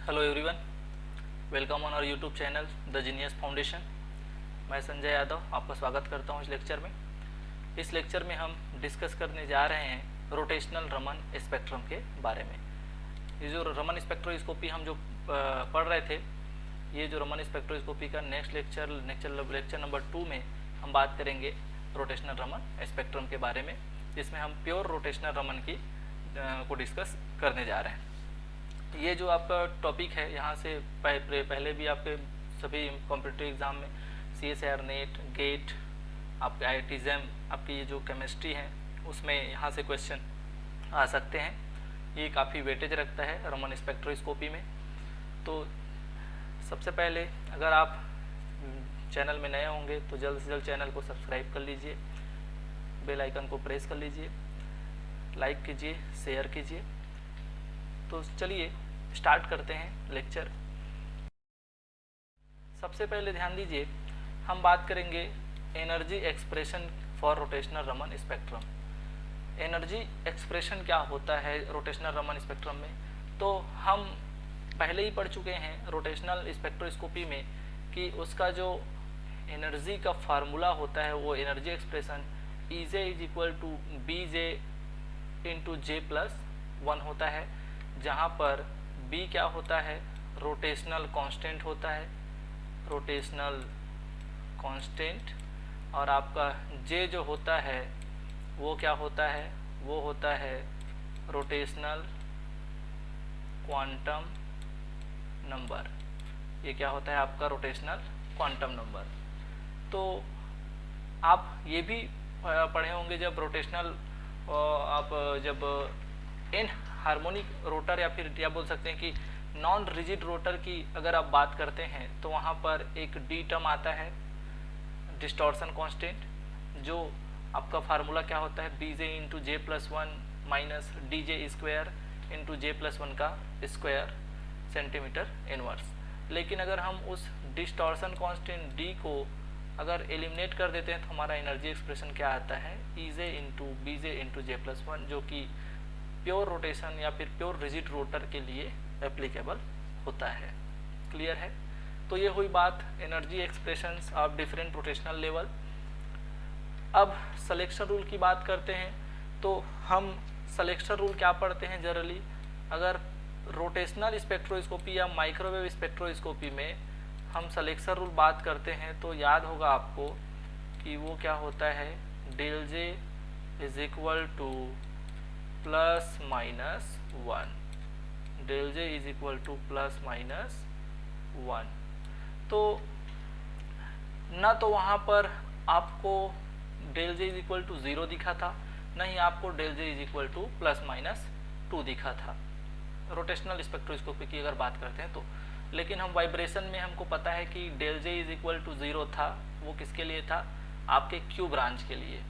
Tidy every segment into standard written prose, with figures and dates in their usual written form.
Hello everyone, welcome on our YouTube channel the genius foundation. मैं संजय यादव आपका स्वागत करता हूं इस लेक्चर में। इस लेक्चर में हम डिस्कस करने जा रहे हैं रोटेशनल रमन स्पेक्ट्रम के बारे में। ये जो रमन स्पेक्ट्रोस्कोपी हम जो पढ़ रहे थे, ये जो रमन स्पेक्ट्रोस्कोपी का नेक्स्ट लेक्चर नंबर 2 में हम बात करेंगे रोटेशनल रमन स्पेक्ट्रम के बारे में, जिसमें हम प्योर रोटेशनल रमन की को डिस्कस करने जा रहे हैं। ये जो आपका टॉपिक है, यहाँ से पहले भी आपके सभी कॉम्पिटिटिव एग्ज़ाम में CSIR नेट गेट, आपके IIT JAM, आपकी ये जो केमिस्ट्री है उसमें यहाँ से क्वेश्चन आ सकते हैं। ये काफ़ी वेटेज रखता है रमन स्पेक्ट्रोस्कोपी में। तो सबसे पहले अगर आप चैनल में नए होंगे तो जल्द से जल्द चैनल को सब्सक्राइब कर लीजिए, बेल आइकन को प्रेस कर लीजिए, लाइक कीजिए, शेयर कीजिए। तो चलिए स्टार्ट करते हैं लेक्चर। सबसे पहले ध्यान दीजिए, हम बात करेंगे energy expression for rotational Raman spectrum. Energy expression क्या होता है रोटेशनल रमन स्पेक्ट्रम में, तो हम पहले ही पढ़ चुके हैं रोटेशनल स्पेक्ट्रोस्कोपी में कि उसका जो एनर्जी का फार्मूला होता है वो energy expression EJ is equal to BJ into J+1 होता है, जहाँ पर B क्या होता है, रोटेशनल कांस्टेंट होता है, रोटेशनल कांस्टेंट, और आपका J जो होता है वो क्या होता है, वो होता है रोटेशनल क्वांटम नंबर। ये क्या होता है आपका रोटेशनल क्वांटम नंबर। तो आप ये भी पढ़े होंगे जब रोटेशनल आप जब इन हार्मोनिक रोटर या फिर क्या बोल सकते हैं कि नॉन रिजिड रोटर की अगर आप बात करते हैं तो वहाँ पर एक D टर्म आता है, डिस्टॉर्शन कांस्टेंट, जो आपका फार्मूला क्या होता है BJ into J+1 minus DJ square into J+1 का स्क्वायर सेंटीमीटर इनवर्स। लेकिन अगर हम उस डिस्टॉर्शन कांस्टेंट D को अगर एलिमिनेट कर देते हैं तो हमारा एनर्जी एक्सप्रेशन क्या आता है, EJ into BJ into J+1, जो कि प्योर रोटेशन या फिर प्योर रिजिड रोटर के लिए एप्लीकेबल होता है। क्लियर है? तो ये हुई बात energy expressions of different rotational level. अब सिलेक्शन रूल की बात करते हैं। तो हम सिलेक्शन रूल क्या पढ़ते हैं जनरली, अगर रोटेशनल स्पेक्ट्रोस्कोपी या माइक्रोवेव स्पेक्ट्रोस्कोपी में हम सिलेक्शन रूल बात करते हैं तो याद होगा आपको कि वो क्या होता है, del J is equal to +-1, del J is equal to +-1। तो ना तो वहाँ पर आपको del J is equal to 0 दिखा था, ना ही आपको del J is equal to +-2 दिखा था रोटेशनल स्पेक्ट्रोस्कोपी की अगर बात करते हैं तो। लेकिन हम वाइब्रेशन में हमको पता है कि del J is equal to 0 था, वो किसके लिए था, आपके Q ब्रांच के लिए।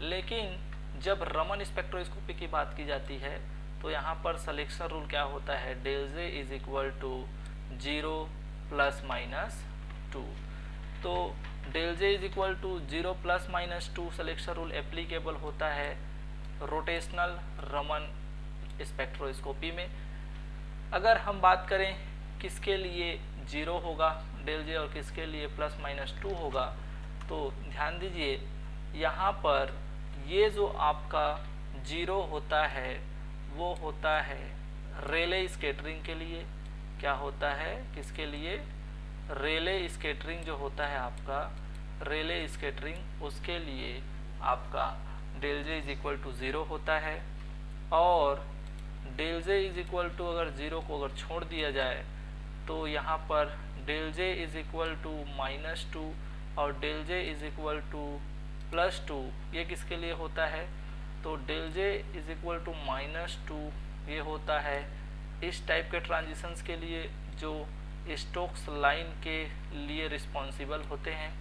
लेकिन जब रमन स्पेक्ट्रोस्कोपी की बात की जाती है तो यहाँ पर सिलेक्शन रूल क्या होता है, del J is equal to 0 +-2। तो del J is equal to 0 +-2 selection rule applicable होता है रोटेशनल रमन स्पेक्ट्रोस्कोपी में। अगर हम बात करें किसके लिए 0 होगा डेल J और किसके लिए +-2 होगा, तो ध्यान दीजिए यहाँ पर ये जो आपका 0 होता है वो होता है रेले स्कैटरिंग के लिए। क्या होता है, किसके लिए, रेले स्कैटरिंग जो होता है आपका, रेले स्कैटरिंग, उसके लिए आपका del J is equal to 0 होता है। और del J is equal to अगर 0 को अगर छोड़ दिया जाए तो यहाँ पर del J is equal to -2 और del J is equal to +2, ये किसके लिए होता है, तो del J is equal to -2 ये होता है इस टाइप के ट्रांजिशंस के लिए जो स्टोक्स लाइन के लिए रिस्पॉन्सिबल होते हैं।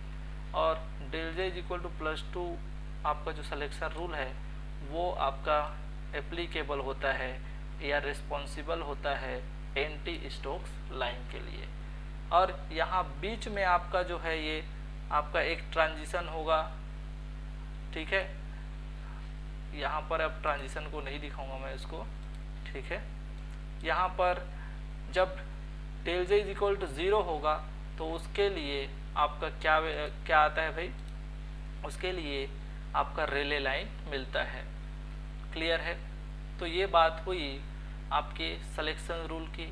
और del J is equal to +2 आपका जो सिलेक्शन रूल है वो आपका एप्लीकेबल होता है या रिस्पॉन्सिबल होता है एंटी स्टोक्स लाइन के लिए। और यहाँ बीच में आपका जो है ये आपका एक ट्रांजिशन होगा, ठीक है। यहाँ पर अब ट्रांजिशन को नहीं दिखाऊंगा मैं इसको, ठीक है। यहाँ पर जब del J is equal to 0 होगा तो उसके लिए आपका क्या आता है भाई, उसके लिए आपका रेले लाइन मिलता है। क्लियर है? तो ये बात हुई आपके सिलेक्शन रूल की,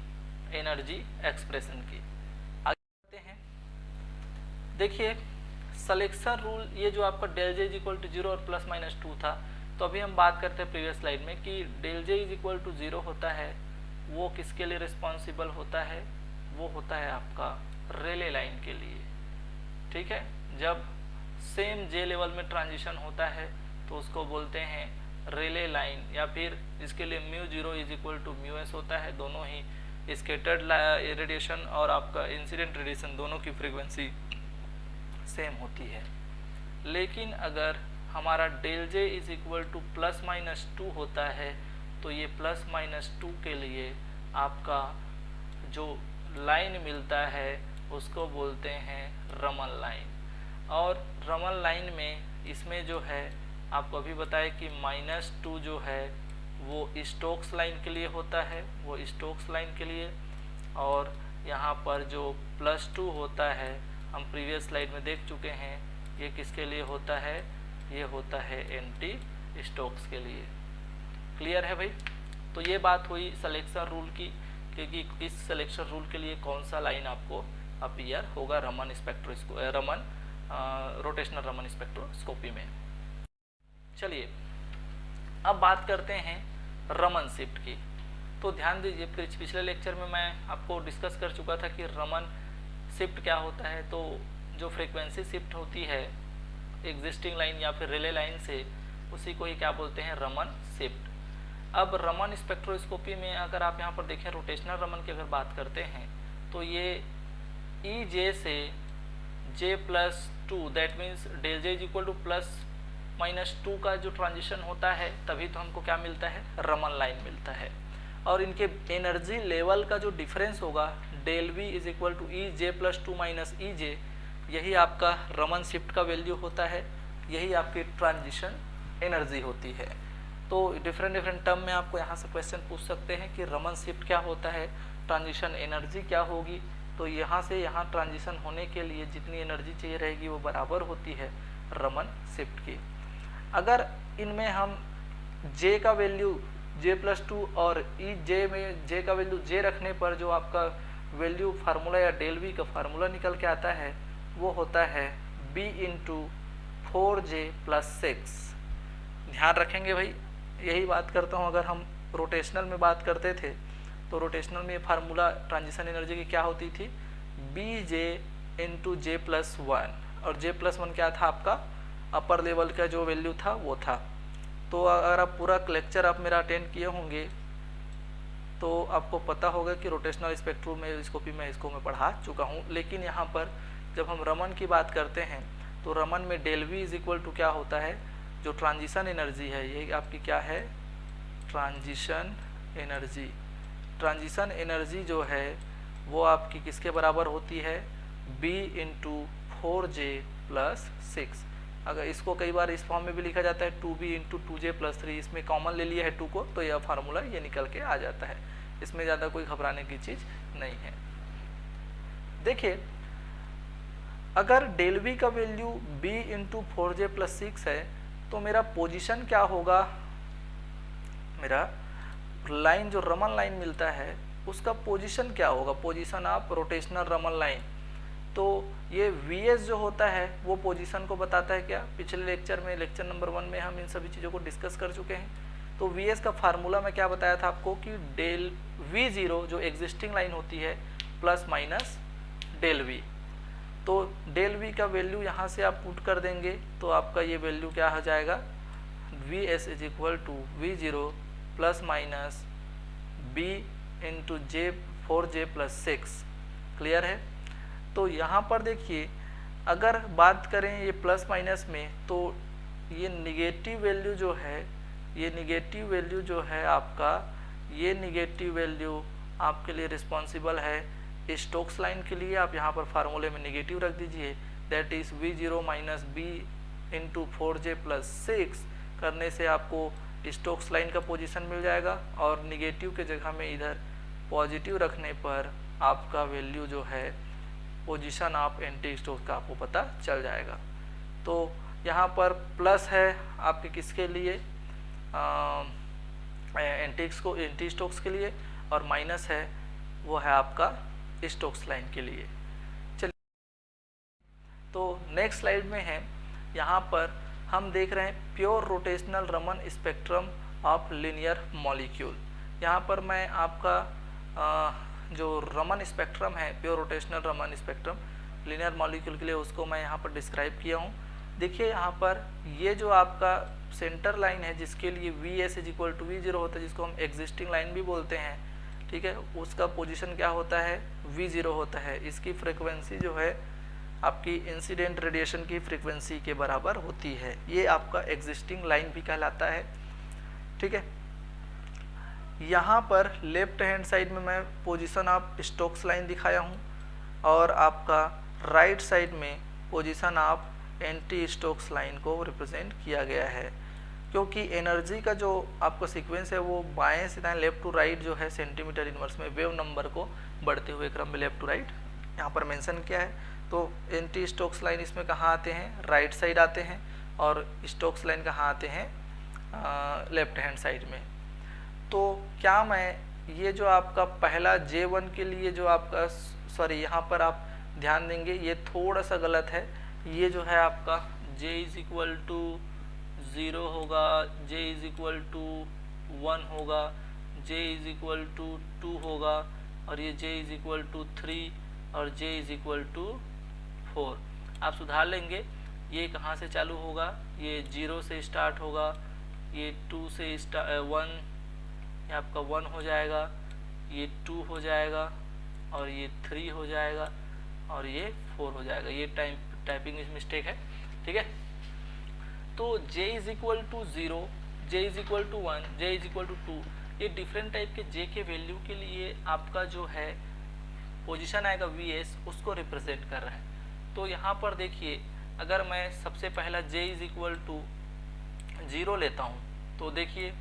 एनर्जी एक्सप्रेशन की। आगे बढ़ते हैं। देखिए सिलेक्शन रूल, ये जो आपका del J is equal to 0 और प्लस माइनस 2 था, तो अभी हम बात करते हैं प्रीवियस स्लाइड में कि del J is equal to 0 होता है, वो किसके लिए रिस्पॉन्सिबल होता है, वो होता है आपका रेले लाइन के लिए। ठीक है, जब सेम जे लेवल में ट्रांजिशन होता है तो उसको बोलते हैं रेले लाइन, या फिर इसके लिए mu 0 is equal to mu S होता है। दोनों ही स्कैटर्ड रेडिएशन और आपका इंसिडेंट रेडिएशन दोनों की फ्रीक्वेंसी सेम होती है। लेकिन अगर हमारा del J is equal to plus minus 2 होता है तो ये प्लस माइनस 2 के लिए आपका जो लाइन मिलता है उसको बोलते हैं रमन लाइन। और रमन लाइन में इसमें जो है आपको अभी बताया कि -2 जो है वो स्टोक्स लाइन के लिए होता है, वो स्टोक्स लाइन के लिए। और यहाँ पर जो +2 होता है हम प्रीवियस स्लाइड में देख चुके हैं, ये किसके लिए होता है, ये होता है एंटी स्टोक्स के लिए। क्लियर है भाई? तो ये बात हुई सिलेक्शन रूल की, क्योंकि इस सिलेक्शन रूल के लिए कौन सा लाइन आपको अपीयर होगा रमन रोटेशनल रमन स्पेक्ट्रोस्कोपी में। चलिए अब बात करते हैं रमन शिफ्ट की। तो ध्यान दीजिए, पिछले लेक्चर में मैं आपको डिस्कस कर चुका था कि रमन शिफ्ट क्या होता है। तो जो फ्रीक्वेंसी शिफ्ट होती है एग्जिस्टिंग लाइन या फिर रिले लाइन से, उसी को ही क्या बोलते हैं, रमन शिफ्ट। अब रमन स्पेक्ट्रोस्कोपी में अगर आप यहाँ पर देखें रोटेशनल रमन की अगर बात करते हैं तो ये ई जे से J+2 that means del J is equal to +-2 का जो ट्रांजिशन होता है तभी तो हमको क्या मिलता है, रमन लाइन मिलता है। और इनके एनर्जी लेवल का जो डिफरेंस होगा del V is equal to EJ+2 - EJ, यही आपका रमन शिफ्ट का वैल्यू होता है, यही आपकी ट्रांजिशन एनर्जी होती है। तो डिफरेंट टर्म में आपको यहाँ से क्वेश्चन पूछ सकते हैं कि रमन शिफ्ट क्या होता है, ट्रांजिशन एनर्जी क्या होगी। तो यहाँ से यहाँ ट्रांजिशन होने के लिए जितनी एनर्जी चाहिए रहेगी वो बराबर होती है रमन शिफ्ट की। अगर इनमें हम J का वैल्यू J+2 और ई जे में J का वैल्यू J रखने पर जो आपका वैल्यू फार्मूला या डेल वी का फार्मूला निकल के आता है वो होता है B × 4J+6। ध्यान रखेंगे भाई, यही बात करता हूँ। अगर हम रोटेशनल में बात करते थे तो रोटेशनल में फार्मूला ट्रांजिशन एनर्जी की क्या होती थी, BJ × J+1, और J+1 क्या था आपका अपर लेवल का जो वैल्यू था वो था। तो अगर आप पूरा लेक्चर आप मेरा अटेंड किए होंगे तो आपको पता होगा कि रोटेशनल स्पेक्ट्रोस्कोपी में इसको मैं पढ़ा चुका हूँ। लेकिन यहाँ पर जब हम रमन की बात करते हैं तो रमन में del V is equal to क्या होता है, जो ट्रांजिशन एनर्जी है ये आपकी क्या है, ट्रांजिशन एनर्जी। ट्रांजिशन एनर्जी जो है वो आपकी किसके बराबर होती है, B × 4J+6। अगर इसको कई बार इस फॉर्म में भी लिखा जाता है 2B × 2J+3, इसमें कॉमन ले लिया है 2 को तो यह फार्मूला ये निकल के आ जाता है। इसमें ज़्यादा कोई घबराने की चीज़ नहीं है। देखिए अगर डेल वी का वैल्यू B × 4J+6 है तो मेरा पोजीशन क्या होगा, मेरा लाइन जो रमन लाइन मिलता है उसका पोजीशन क्या होगा, position of rotational Raman line. तो ये VS जो होता है वो पोजीशन को बताता है क्या, पिछले लेक्चर में लेक्चर नंबर 1 में हम इन सभी चीज़ों को डिस्कस कर चुके हैं। तो VS का फार्मूला मैं क्या बताया था आपको कि डेल V0 जो एग्जिस्टिंग लाइन होती है + डेल V। तो डेल V का वैल्यू यहाँ से आप पुट कर देंगे तो आपका ये वैल्यू क्या हो जाएगा, VS is equal to V0 ± B × 4J+6। Clear है? तो यहाँ पर देखिए अगर बात करें ये प्लस माइनस में तो ये निगेटिव वैल्यू जो है, ये निगेटिव वैल्यू जो है आपका, ये निगेटिव वैल्यू आपके लिए रिस्पॉन्सिबल है स्टोक्स लाइन के लिए। आप यहाँ पर फार्मूले में निगेटिव रख दीजिए, that is V0 - B × 4J+6 करने से आपको स्टोक्स लाइन का पोजीशन मिल जाएगा। और निगेटिव के जगह में इधर पॉजिटिव रखने पर आपका वैल्यू जो है पोजीशन ऑफ एंटी स्टोक्स का आपको पता चल जाएगा। तो यहाँ पर प्लस है आपके किसके लिए, एंटी स्टोक्स के लिए, और माइनस है वो है आपका स्टोक्स लाइन के लिए। चलिए तो नेक्स्ट स्लाइड में है, यहाँ पर हम देख रहे हैं pure rotational Raman spectrum of linear molecule. यहाँ पर मैं आपका जो रमन स्पेक्ट्रम है, pure rotational Raman spectrum linear molecule के लिए, उसको मैं यहाँ पर डिस्क्राइब किया हूँ। देखिए यहाँ पर ये जो आपका सेंटर लाइन है जिसके लिए Vs is equal to V0 होता है, जिसको हम एग्जिस्टिंग लाइन भी बोलते हैं, ठीक है, उसका पोजीशन क्या होता है, V0 होता है। इसकी फ्रिक्वेंसी जो है आपकी इंसिडेंट रेडिएशन की फ्रीक्वेंसी के बराबर होती है। ये आपका एग्जिस्टिंग लाइन भी कहलाता है, ठीक है। यहाँ पर लेफ्ट हैंड साइड में मैं पोजीशन ऑफ स्टोक्स लाइन दिखाया हूँ, और आपका राइट साइड में position of anti Stokes line को रिप्रेजेंट किया गया है, क्योंकि एनर्जी का जो आपका सीक्वेंस है वो बाएं से दाएं, लेफ्ट टू राइट जो है सेंटीमीटर इनवर्स में वेव नंबर को बढ़ते हुए क्रम में लेफ्ट टू राइट यहाँ पर मेंशन किया है। तो एंटी स्टोक्स लाइन इसमें कहाँ आते हैं, राइट साइड आते हैं, और स्टोक्स लाइन कहाँ आते हैं, लेफ्ट हैंड साइड में। तो क्या मैं ये जो आपका पहला J1 के लिए जो आपका, सॉरी यहाँ पर आप ध्यान देंगे ये थोड़ा सा गलत है, ये जो है आपका J इज इक्वल टू 0 होगा, J इज इक्वल टू 1 होगा, J इज इक्वल टू 2 होगा, और ये J इज इक्वल टू 3 और J इज इक्वल टू 4। आप सुधार लेंगे, ये कहाँ से चालू होगा, ये 0 से स्टार्ट होगा, ये 2 से 1, ये आपका 1 हो जाएगा, ये 2 हो जाएगा, और ये 3 हो जाएगा, और ये 4 हो जाएगा। ये टाइपिंग मिस्टेक है, ठीक है। तो J is equal to 0, J is equal to 1, J is equal to 2, ये डिफरेंट टाइप के J के वैल्यू के लिए आपका जो है पोजीशन आएगा Vs, उसको रिप्रेजेंट कर रहा है। तो यहाँ पर देखिए, अगर मैं सबसे पहला J इज इक्वल टू 0 लेता हूँ, तो देखिए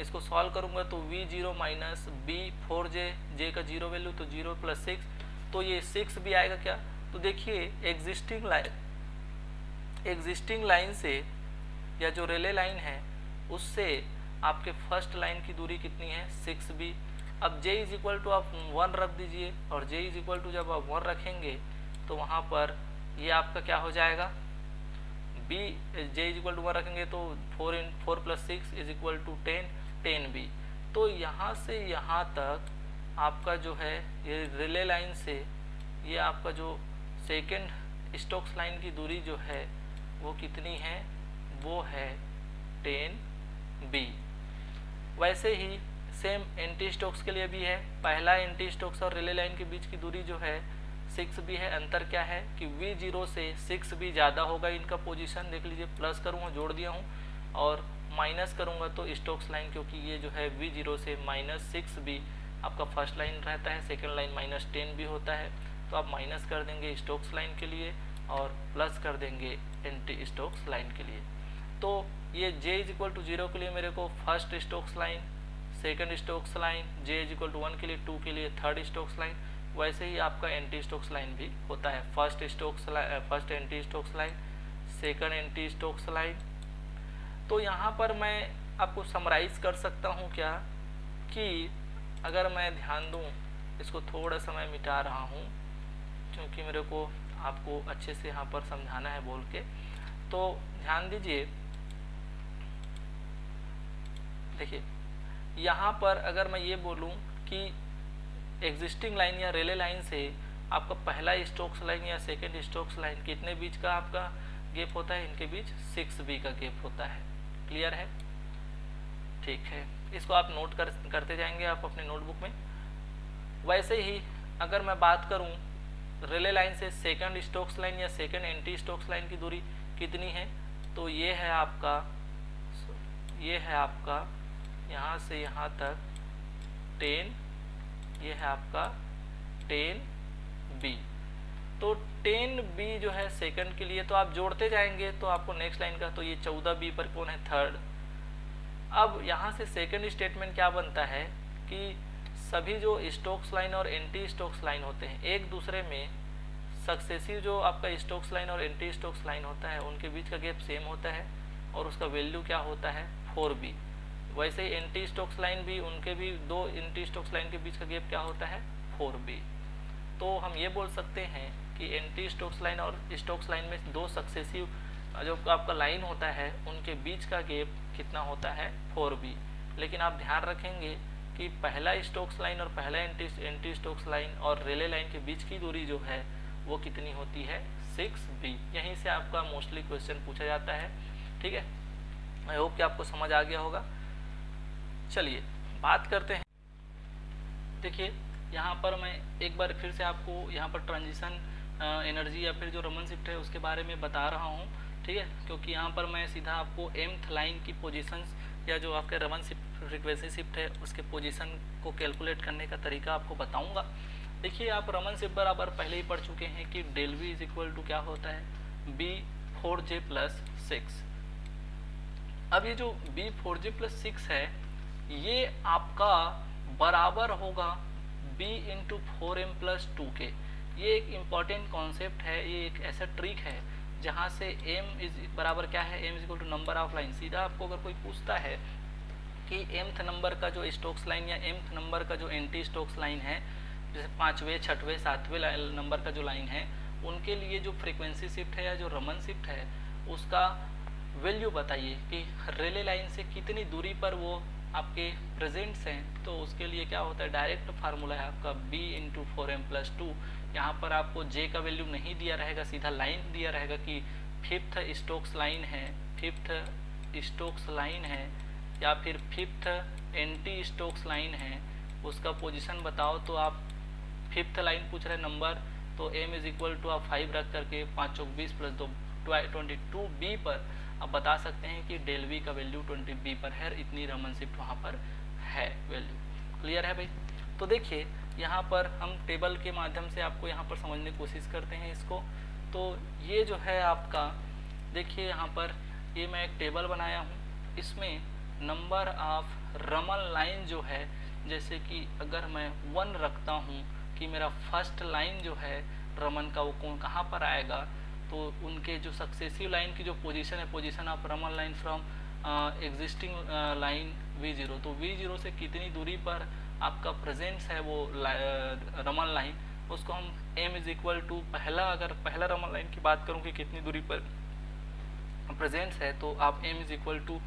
इसको सॉल्व करूँगा तो V0 minus B 4J, J का 0 वैल्यू तो 0 प्लस 6, तो ये 6 भी आएगा क्या। तो देखिए एग्जिस्टिंग लाइन से या जो रिले लाइन है उससे आपके फर्स्ट लाइन की दूरी कितनी है, 6B। अब J इज इक्वल टू आप 1 रख दीजिए, और J इज इक्वल टू जब आप 1 रखेंगे तो वहाँ पर ये आपका क्या हो जाएगा, B J is equal to 1 रखेंगे तो 4 plus 6 is equal to 10B। तो यहाँ से यहाँ तक आपका जो है ये रिले लाइन से ये आपका जो सेकेंड स्टोक्स लाइन की दूरी जो है वो कितनी है, वो है 10B। वैसे ही सेम एंटी स्टोक्स के लिए भी है, पहला एंटी स्टोक्स और रिले लाइन के बीच की दूरी जो है 6B है। अंतर क्या है कि V0 से 6B ज़्यादा होगा इनका पोजीशन, देख लीजिए, प्लस करूँगा, जोड़ दिया हूँ, और माइनस करूँगा तो स्टोक्स लाइन, क्योंकि ये जो है V0 से माइनस 6B आपका फर्स्ट लाइन रहता है, सेकेंड लाइन माइनस 10B होता है, तो आप माइनस कर देंगे स्टोक्स लाइन के लिए और प्लस कर देंगे एंटी स्टोक्स लाइन के लिए। तो ये J इज इक्वल टू 0 के लिए मेरे को first Stokes line, second Stokes line, J is equal to 1 के लिए, 2 के लिए थर्ड स्टोक्स लाइन। वैसे ही आपका एंटी स्टोक्स लाइन भी होता है, first anti Stokes line, second anti Stokes line. तो यहाँ पर मैं आपको समराइज कर सकता हूँ क्या कि अगर मैं ध्यान दूँ, इसको थोड़ा सा मैं मिटा रहा हूँ क्योंकि मेरे को आपको अच्छे से यहाँ पर समझाना है बोल के। तो ध्यान दीजिए, देखिए यहाँ पर अगर मैं ये बोलूँ कि एग्जिस्टिंग लाइन या रिले लाइन से आपका पहला स्टोक्स लाइन या सेकेंड स्टोक्स लाइन कितने बीच का आपका गैप होता है, इनके बीच 6B का गैप होता है। क्लियर है, ठीक है, इसको आप नोट करते जाएंगे आप अपने नोटबुक में। वैसे ही अगर मैं बात करूं रिले लाइन से सेकंड स्टोक्स लाइन या सेकंड एंटी स्टोक्स लाइन की दूरी कितनी है, तो ये है आपका यहाँ से यहाँ तक 10, ये है आपका 10B। तो 10B जो है सेकंड के लिए, तो आप जोड़ते जाएंगे तो आपको नेक्स्ट लाइन का, तो ये 14B पर कौन है, थर्ड। अब यहाँ से सेकंड स्टेटमेंट क्या बनता है कि सभी जो स्टोक्स लाइन और एंटी स्टोक्स लाइन होते हैं एक दूसरे में सक्सेसिव, जो आपका स्टोक्स लाइन और एंटी स्टोक्स लाइन होता है उनके बीच का गैप सेम होता है और उसका वैल्यू क्या होता है 4b। वैसे ही एंटी स्टोक्स लाइन भी, उनके भी दो एंटी स्टोक्स लाइन के बीच का गैप क्या होता है 4b। तो हम ये बोल सकते हैं कि एंटी स्टोक्स लाइन और स्टोक्स लाइन में दो सक्सेसिव जो आपका लाइन होता है उनके बीच का गैप कितना होता है 4b। लेकिन आप ध्यान रखेंगे कि पहला स्टोक्स लाइन और पहला एंटी स्टोक्स लाइन और रेले लाइन के बीच की दूरी जो है वो कितनी होती है 6b। यहीं से आपका मोस्टली क्वेश्चन पूछा जाता है। ठीक है, आई होप कि आपको समझ आ गया होगा। चलिए बात करते हैं। देखिए यहाँ पर मैं एक बार फिर से आपको यहाँ पर ट्रांजिशन एनर्जी या फिर जो रमन शिफ्ट है उसके बारे में बता रहा हूँ। ठीक है, क्योंकि यहाँ पर मैं सीधा आपको mth लाइन की पोजीशंस या जो आपके रमन शिफ्ट फ्रीक्वेंसी शिफ्ट है उसके पोजीशन को कैलकुलेट करने का तरीका आपको बताऊंगा। देखिए आप रमन शिफ्ट बराबर पहले ही पढ़ चुके हैं कि del V is equal to क्या होता है B4J + 6। अब ये जो B4J + 6 है ये आपका बराबर होगा B × 4m + 2 के। ये एक इम्पॉर्टेंट कॉन्सेप्ट है, ये एक ऐसा ट्रिक है जहाँ से m इज बराबर क्या है, m is number of line. सीधा आपको अगर कोई पूछता है कि mth नंबर का जो स्टोक्स लाइन या mth नंबर का जो एंटी स्टोक्स लाइन है, जैसे 5वें 6वें 7वें नंबर का जो लाइन है उनके लिए जो फ्रीक्वेंसी शिफ्ट है या जो रमन शिफ्ट है उसका वैल्यू बताइए कि रेले लाइन से कितनी दूरी पर वो आपके प्रेजेंट्स हैं। तो उसके लिए क्या होता है, डायरेक्ट फार्मूला है आपका B × 4m + 2। यहाँ पर आपको J का वैल्यू नहीं दिया रहेगा, सीधा लाइन दिया रहेगा कि 5th स्टोक्स लाइन है, 5th स्टोक्स लाइन है या फिर 5th एंटी स्टोक्स लाइन है, उसका पोजीशन बताओ। तो आप 5th लाइन पूछ रहे नंबर, तो m इज इक्वल टू आप 5 रख करके 5 × 20 + 2 22b पर आप बता सकते हैं कि डेल वी का वैल्यू 20b पर है। इतनी रमन शिफ्ट वहाँ पर है वैल्यू। क्लियर है भाई? तो देखिए यहाँ पर हम टेबल के माध्यम से आपको यहाँ पर समझने की कोशिश करते हैं इसको। तो ये जो है आपका, देखिए यहाँ पर ये मैं एक टेबल बनाया हूँ, इसमें नंबर ऑफ रमन लाइन जो है, जैसे कि अगर मैं 1 रखता हूँ कि मेरा फर्स्ट लाइन जो है रमन का वो कहाँ पर आएगा, तो उनके जो सक्सेसिव लाइन की जो पोजीशन है, position of Raman line from existing line V0, तो V0 से कितनी दूरी पर आपका प्रेजेंस है वो रमन लाइन, उसको हम m इज इक्वल टू पहला, अगर पहला रमन लाइन की बात करूँ कि कितनी दूरी पर प्रेजेंस है तो आप m इज इक्वल टू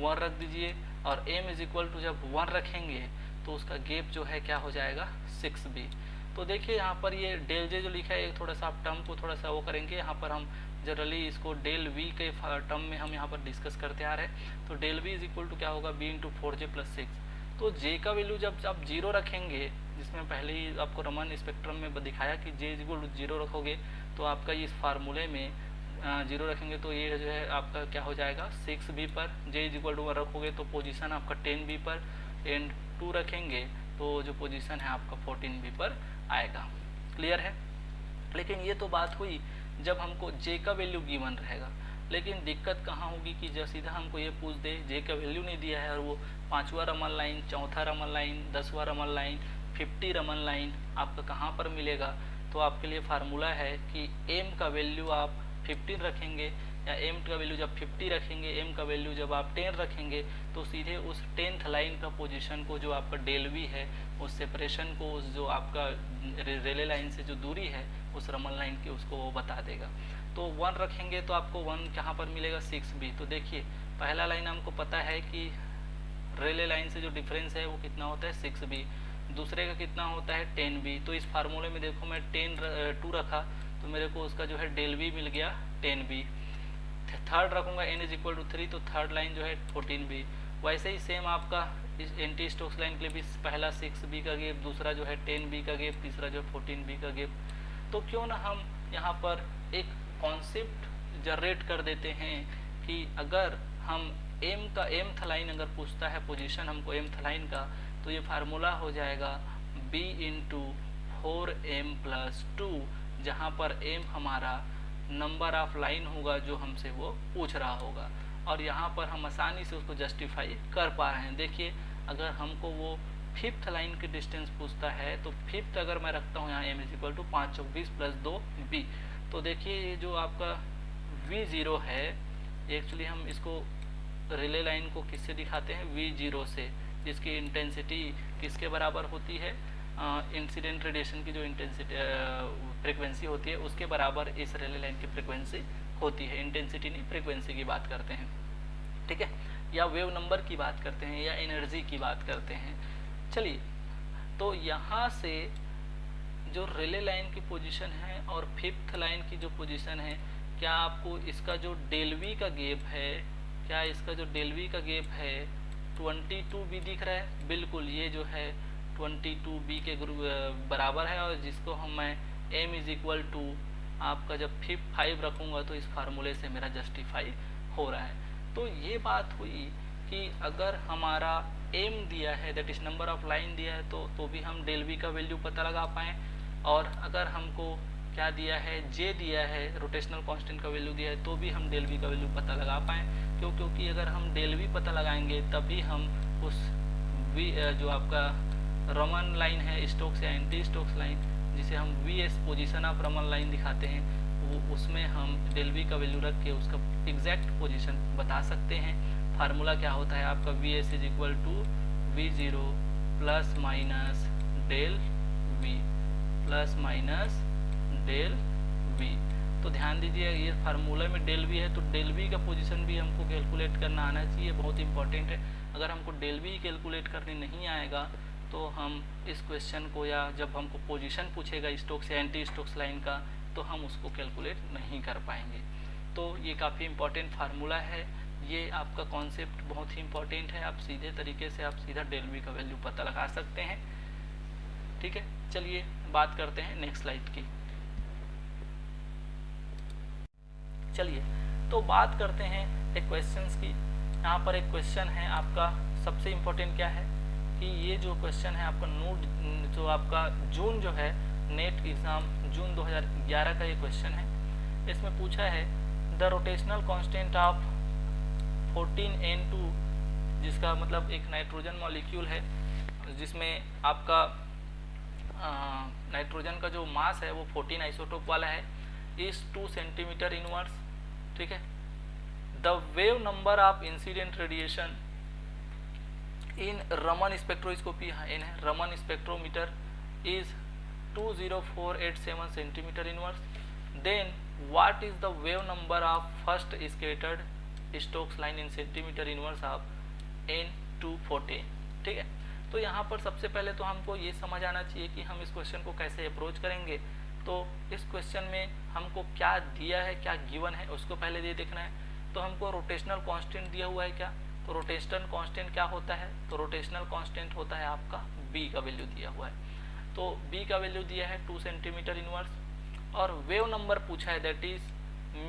1 रख दीजिए। और m इज इक्वल टू जब 1 रखेंगे तो उसका गैप जो है क्या हो जाएगा 6b। तो देखिए यहाँ पर ये डेल जे जो लिखा है, थोड़ा सा आप टर्म को थोड़ा सा वो करेंगे। यहाँ पर हम जनरली इसको डेल वी के टर्म में हम यहाँ पर डिस्कस करते आ रहे हैं। तो del V is equal to क्या होगा B × 4J + 6। तो J का वैल्यू जब आप 0 रखेंगे, जिसमें पहले ही आपको रमन स्पेक्ट्रम में दिखाया कि J इज इक्वल टू 0 रखोगे तो आपका इस फार्मूले में 0 रखेंगे तो ये जो है आपका क्या हो जाएगा 6b पर। J इज इक्वल टू 1 रखोगे तो पोजीशन आपका 10b पर, एंड 2 रखेंगे तो जो पोजीशन है आपका 14b पर आएगा। क्लियर है? लेकिन ये तो बात हुई जब हमको J का वैल्यू गिवन रहेगा। लेकिन दिक्कत कहाँ होगी कि जब सीधा हमको ये पूछ दे J का वैल्यू नहीं दिया है और वो 5वां रमन लाइन, 4था रमन लाइन, 10वां रमन लाइन, 50 रमन लाइन आपका कहाँ पर मिलेगा। तो आपके लिए फार्मूला है कि m का वैल्यू आप 15 रखेंगे या m का वैल्यू जब 50 रखेंगे, m का वैल्यू जब आप 10 रखेंगे तो सीधे उस 10th लाइन का पोजीशन को, जो आपका डेल वी है, उस सेपरेशन को, उस जो आपका रेले लाइन से जो दूरी है उस रमन लाइन की, उसको वो बता देगा। तो 1 रखेंगे तो आपको 1 कहाँ पर मिलेगा 6b। तो देखिए पहला लाइन हमको पता है कि रेले लाइन से जो डिफरेंस है वो कितना होता है 6b, दूसरे का कितना होता है 10b। तो इस फार्मूले में देखो मैं 2 रखा तो मेरे को उसका जो है डेल वी मिल गया 10b। थर्ड रखूंगा n इज इक्वल टू 3 तो थर्ड लाइन जो है 14b। वैसे ही सेम आपका इस एंटी स्टोक्स लाइन के लिए भी पहला 6b का गैप, दूसरा जो है 10b का गैप, तीसरा जो 14b का गैप। तो क्यों ना हम यहाँ पर एक कॉन्सेप्ट जनरेट कर देते हैं कि अगर हम m का mth लाइन अगर पूछता है पोजीशन हमको mth लाइन का, तो ये फार्मूला हो जाएगा B × 4m + 2, जहाँ पर m हमारा नंबर ऑफ लाइन होगा जो हमसे वो पूछ रहा होगा। और यहाँ पर हम आसानी से उसको जस्टिफाई कर पा रहे हैं। देखिए अगर हमको वो फिफ्थ लाइन की डिस्टेंस पूछता है तो फिफ्थ अगर मैं रखता हूँ यहाँ m इज इक्वल टू 5 चौक 20 प्लस 2 b, तो देखिए ये जो आपका v0 है, एक्चुअली हम इसको रिले लाइन को किससे दिखाते हैं, v0 से, जिसकी इंटेंसिटी किसके बराबर होती है, इंसिडेंट रेडिएशन की जो इंटेंसिटी फ्रिक्वेंसी होती है उसके बराबर इस रिले लाइन की फ्रिक्वेंसी होती है। इंटेंसिटी नहीं, फ्रिक्वेंसी की बात करते हैं, ठीक है, या वेव नंबर की बात करते हैं, या एनर्जी की बात करते हैं। चलिए, तो यहाँ से जो रिले लाइन की पोजीशन है और फिफ्थ लाइन की जो पोजीशन है, क्या आपको इसका जो डेल वी का गैप है, क्या इसका जो डेल वी का गैप है 22b दिख रहा है? बिल्कुल, ये जो है 22b के बराबर है, और जिसको मैं m इज इक्वल टू आपका जब 5 रखूँगा तो इस फार्मूले से मेरा जस्टिफाई हो रहा है। तो ये बात हुई कि अगर हमारा m दिया है, that is number of line दिया है, तो भी हम डेल वी का वैल्यू पता लगा पाएँ, और अगर हमको क्या दिया है, j दिया है, रोटेशनल कांस्टेंट का वैल्यू दिया है, तो भी हम डेल वी का वैल्यू पता लगा पाएँ। क्योंकि अगर हम डेल वी पता लगाएंगे तभी हम उस v जो आपका रमन लाइन है, स्टोक्स या एंटी स्टोक्स लाइन, जिसे हम vs position of Raman line दिखाते हैं, वो उसमें हम डेल वी का वैल्यू रख के उसका एग्जैक्ट पोजीशन बता सकते हैं। फार्मूला क्या होता है आपका, vs is equal to v0 plus minus del v plus minus del v। तो ध्यान दीजिए, ये फार्मूला में डेल वी है, तो डेल वी का पोजीशन भी हमको कैलकुलेट करना आना चाहिए, बहुत इंपॉर्टेंट है। अगर हमको डेल वी कैलकुलेट करने नहीं आएगा तो हम इस क्वेश्चन को, या जब हमको पोजीशन पूछेगा स्टोक्स या एंटी स्टोक्स लाइन का, तो हम उसको कैलकुलेट नहीं कर पाएंगे। तो ये काफ़ी इंपॉर्टेंट फार्मूला है, ये आपका कॉन्सेप्ट बहुत ही इंपॉर्टेंट है। आप सीधे तरीके से आप सीधा डेल वी का वैल्यू पता लगा सकते हैं, ठीक है। चलिए बात करते हैं नेक्स्ट स्लाइड की। चलिए, तो बात करते हैं एक क्वेश्चंस की। यहाँ पर एक क्वेश्चन है आपका, सबसे इम्पोर्टेंट क्या है कि ये जो क्वेश्चन है आपका नोट, जो आपका जून जो है नेट एग्ज़ाम जून 2011 का ये क्वेश्चन है। इसमें पूछा है the rotational constant of 14N2, जिसका मतलब एक नाइट्रोजन मॉलिक्यूल है, जिसमें आपका नाइट्रोजन का जो मास है वो 14 आइसोटोप वाला है, इज 2 सेंटीमीटर इनवर्स, ठीक है। The wave number of incident radiation in Raman spectroscopy, in Raman spectrometer is 20487 centimetre inverse. Then what is the wave number of first scattered Stokes line in centimetre inverse of N214, ठीक है। तो यहाँ पर सबसे पहले तो हमको ये समझ आना चाहिए कि हम इस क्वेश्चन को कैसे अप्रोच करेंगे। तो इस क्वेश्चन में हमको क्या दिया है, क्या गिवन है, उसको पहले ये देखना है। तो हमको रोटेशनल कांस्टेंट दिया हुआ है क्या, तो रोटेशनल कांस्टेंट क्या होता है, तो रोटेशनल कांस्टेंट होता है आपका b का वैल्यू दिया हुआ है। तो b का वैल्यू दिया है 2 सेंटीमीटर इनवर्स, और वेव नंबर पूछा है, दैट इज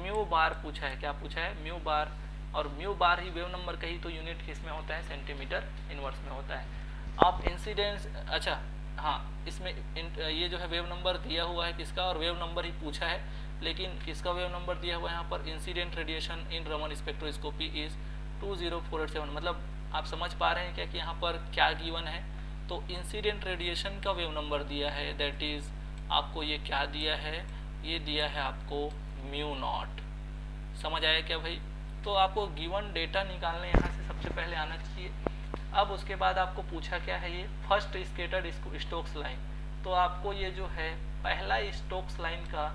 म्यू बार पूछा है। क्या पूछा है, म्यू बार, और म्यू बार ही वेव नंबर का ही तो यूनिट किस में होता है, सेंटीमीटर इनवर्स में होता है। अब इंसिडेंस, अच्छा हाँ, इसमें ये जो है वेव नंबर दिया हुआ है किसका, और वेव नंबर ही पूछा है, लेकिन किसका वेव नंबर दिया हुआ है यहाँ पर, incident radiation in Raman spectroscopy is 20487। मतलब आप समझ पा रहे हैं क्या कि यहाँ पर क्या गिवन है। तो इंसिडेंट रेडिएशन का वेव नंबर दिया है, दैट इज आपको ये क्या दिया है, ये दिया है आपको म्यू नॉट। समझ आया क्या भाई। तो आपको गिवन डेटा निकालने यहाँ से सबसे पहले आना चाहिए। अब उसके बाद आपको पूछा क्या है, ये फर्स्ट स्कैटर्ड स्टोक्स लाइन। तो आपको ये जो है पहला स्टोक्स लाइन का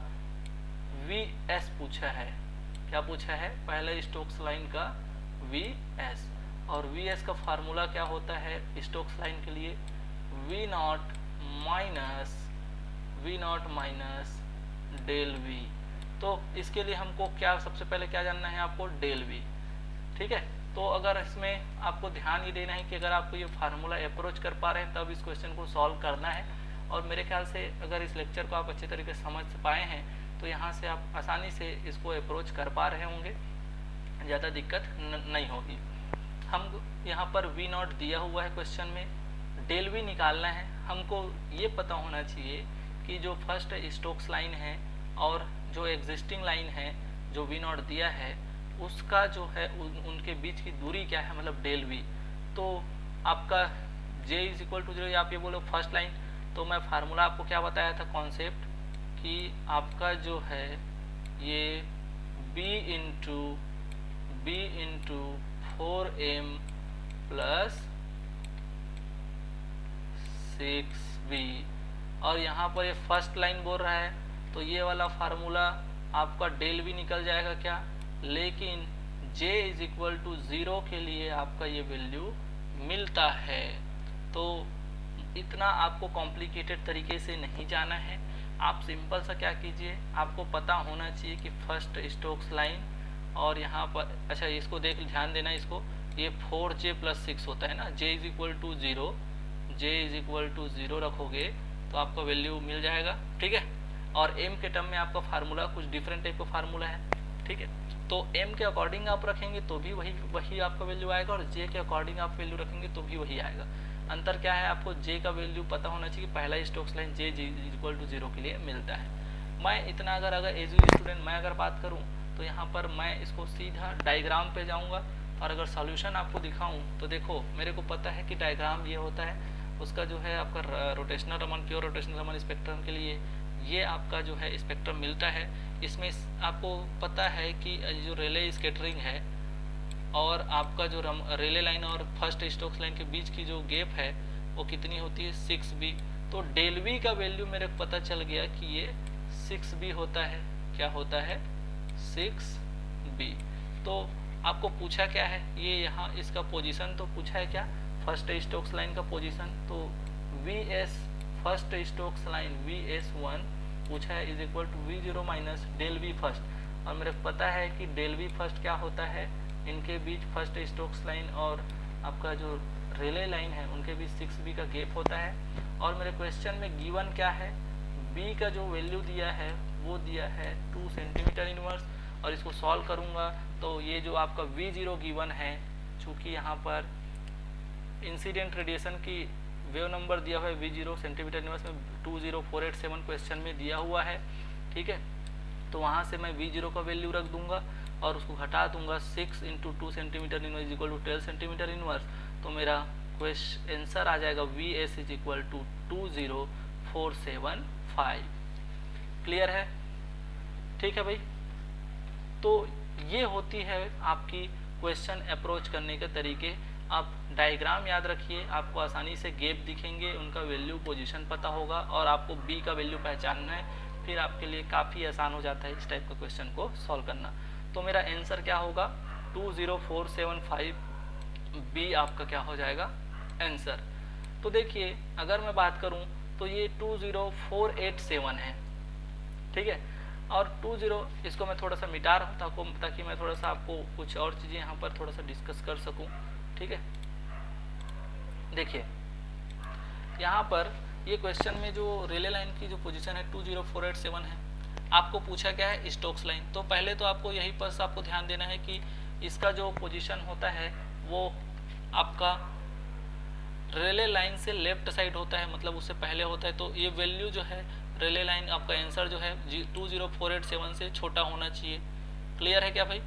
VS पूछा है। क्या पूछा है, पहला स्टोक्स लाइन का VS, और VS का फार्मूला क्या होता है स्टोक्स लाइन के लिए, V not minus del V। तो इसके लिए हमको क्या, सबसे पहले क्या जानना है आपको, डेल V, ठीक है। तो अगर इसमें आपको ध्यान ये देना है कि अगर आपको ये फार्मूला अप्रोच कर पा रहे हैं तब इस क्वेश्चन को सॉल्व करना है। और मेरे ख्याल से अगर इस लेक्चर को आप अच्छे तरीके से समझ पाए हैं तो यहाँ से आप आसानी से इसको अप्रोच कर पा रहे होंगे, ज़्यादा दिक्कत नहीं होगी। हम यहाँ पर V नॉट दिया हुआ है क्वेश्चन में, डेल V निकालना है। हमको ये पता होना चाहिए कि जो फर्स्ट स्टोक्स लाइन है और जो एग्जिस्टिंग लाइन है जो V नॉट दिया है उसका जो है उनके बीच की दूरी क्या है, मतलब डेल V। तो आपका जे इज इक्वल टू 0, आप ये बोलो फर्स्ट लाइन, तो मैं फार्मूला आपको क्या बताया था कॉन्सेप्ट, कि आपका जो है ये b into 4m plus 6b, और यहाँ पर ये फर्स्ट लाइन बोल रहा है तो ये वाला फार्मूला आपका डेल भी निकल जाएगा क्या, लेकिन j इज इक्वल टू 0 के लिए आपका ये वैल्यू मिलता है। तो इतना आपको कॉम्प्लिकेटेड तरीके से नहीं जाना है, आप सिंपल सा क्या कीजिए, आपको पता होना चाहिए कि फर्स्ट स्टोक्स लाइन और यहाँ पर, अच्छा इसको देख ध्यान देना, इसको ये 4j प्लस 6 होता है ना, j is equal to 0, j is equal to 0 रखोगे तो आपका वैल्यू मिल जाएगा, ठीक है। और m के टर्म में आपका फार्मूला कुछ डिफरेंट टाइप का फार्मूला है, ठीक है। तो m के अकॉर्डिंग आप रखेंगे तो भी वही आपका वैल्यू आएगा, और j के अकॉर्डिंग आप वैल्यू रखेंगे तो भी वही आएगा। अंतर क्या है, आपको j का वैल्यू पता होना चाहिए, पहला Stokes line j equal to 0 के लिए मिलता है। मैं इतना अगर एज ए स्टूडेंट मैं अगर बात करूँ तो यहाँ पर मैं इसको सीधा डायग्राम पे जाऊँगा, और अगर सॉल्यूशन आपको दिखाऊँ तो देखो मेरे को पता है कि डायग्राम ये होता है, उसका जो है आपका rotational Raman, pure rotational Raman spectrum के लिए ये आपका जो है स्पेक्ट्रम मिलता है। इसमें आपको पता है कि जो रेले स्कैटरिंग है और आपका जो रेले लाइन और फर्स्ट स्टोक्स लाइन के बीच की जो गैप है वो कितनी होती है, 6b। तो डेल वी का वैल्यू मेरे को पता चल गया कि ये 6b होता है, क्या होता है 6b। तो आपको पूछा क्या है, ये यहाँ इसका पोजीशन तो पूछा है क्या, फर्स्ट स्टोक्स लाइन का पोजीशन, तो vs first Stokes line vs1 पूछा है is equal to v0 minus del V first, और मेरे को पता है कि डेल वी फर्स्ट क्या होता है, इनके बीच फर्स्ट स्टोक्स लाइन और आपका जो रेले लाइन है उनके बीच 6b का गैप होता है। और मेरे क्वेश्चन में गिवन क्या है, b का जो वैल्यू दिया है वो दिया है 2 सेंटीमीटर इनवर्स, और इसको सॉल्व करूँगा तो ये जो आपका v0 गिवन है, चूँकि यहाँ पर इंसिडेंट रेडिएशन की वेव नंबर दिया हुआ है v0 सेंटीमीटर इनवर्स में 20487 क्वेश्चन में दिया हुआ है, ठीक है। तो वहाँ से मैं v0 का वैल्यू रख दूंगा और उसको घटा दूंगा, 6 into 2 centimetre inverse equal to 12 centimetre inverse, तो मेरा आंसर आ जाएगा vs is equal to 20475। Clear है, ठीक है भाई। तो ये होती है आपकी क्वेश्चन अप्रोच करने के तरीके। आप डायग्राम याद रखिए, आपको आसानी से गैप दिखेंगे, उनका वैल्यू पोजीशन पता होगा और आपको b का वैल्यू पहचानना है, फिर आपके लिए काफ़ी आसान हो जाता है इस टाइप का क्वेश्चन को सॉल्व करना। तो मेरा आंसर क्या होगा 20475, b आपका क्या हो जाएगा आंसर। तो देखिए अगर मैं बात करूं तो ये 20487 है, ठीक है। और 20 इसको मैं थोड़ा सा मिटा रहा हूँ ताकि मैं थोड़ा सा आपको कुछ और चीज़ें यहाँ पर थोड़ा सा डिस्कस कर सकूँ, ठीक है। देखिए यहाँ पर ये क्वेश्चन में जो रेले लाइन की जो पोजीशन है 20487 है, आपको पूछा क्या है स्टोक्स लाइन। तो पहले तो आपको यही पर आपको ध्यान देना है कि इसका जो पोजीशन होता है वो आपका रेले लाइन से लेफ्ट साइड होता है, मतलब उससे पहले होता है। तो ये वैल्यू जो है रेले लाइन आपका आंसर जो है 20487 से छोटा होना चाहिए। क्लियर है क्या भाई।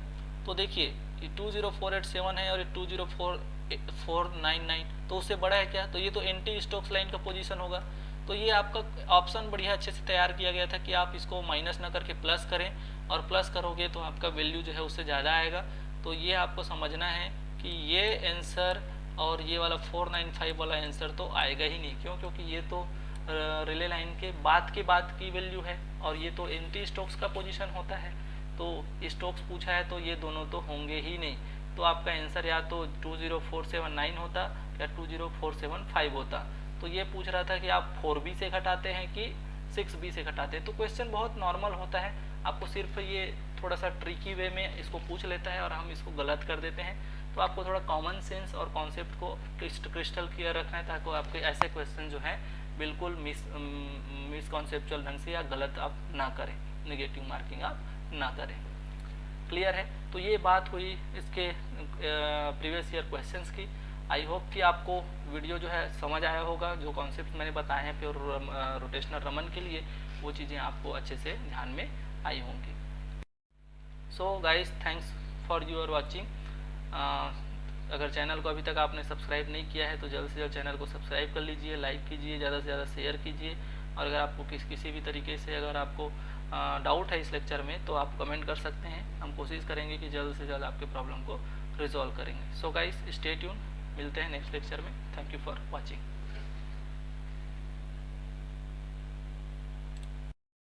तो देखिए ये 20487 है और ये 20499, तो उससे बड़ा है क्या, तो ये तो एंटी स्टोक्स लाइन का पोजीशन होगा। तो ये आपका ऑप्शन बढ़िया अच्छे से तैयार किया गया था कि आप इसको माइनस ना करके प्लस करें, और प्लस करोगे तो आपका वैल्यू जो है उससे ज़्यादा आएगा। तो ये आपको समझना है कि ये आंसर और ये वाला 495 वाला आंसर तो आएगा ही नहीं। क्यों, क्योंकि ये तो रिले लाइन के बाद की वैल्यू है और ये तो एंटी स्टोक्स का पोजीशन होता है। तो स्टोक्स पूछा है तो ये दोनों तो होंगे ही नहीं। तो आपका आंसर या तो 20479 होता या 20475 होता। तो ये पूछ रहा था कि आप 4b से घटाते हैं कि 6b से घटाते हैं। तो क्वेश्चन बहुत नॉर्मल होता है, आपको सिर्फ ये थोड़ा सा ट्रिकी वे में इसको पूछ लेता है और हम इसको गलत कर देते हैं। तो आपको थोड़ा कॉमन सेंस और कॉन्सेप्ट को क्रिस्टल क्लियर रखना है ताकि आपके ऐसे क्वेश्चन जो है बिल्कुल मिसकॉन्सेप्चुअल ढंग से या गलत आप ना करें, नेगेटिव मार्किंग आप ना करें। क्लियर है। तो ये बात हुई इसके प्रीवियस ईयर क्वेश्चंस की। आई होप कि आपको वीडियो जो है समझ आया होगा। जो कॉन्सेप्ट मैंने बताए हैं प्योर रोटेशनल रमन के लिए वो चीज़ें आपको अच्छे से ध्यान में आई होंगी। So guys, thanks for your watching. अगर चैनल को अभी तक आपने सब्सक्राइब नहीं किया है तो जल्द से जल्द चैनल को सब्सक्राइब कर लीजिए, लाइक कीजिए, ज़्यादा से ज़्यादा शेयर कीजिए। और अगर आपको किसी भी तरीके से अगर आपको डाउट है इस लेक्चर में तो आप कमेंट कर सकते हैं। हम कोशिश करेंगे कि जल्द से जल्द आपके प्रॉब्लम को रिजॉल्व करेंगे। सो गाइस, स्टे ट्यून, मिलते हैं नेक्स्ट लेक्चर में। Thank you for watching.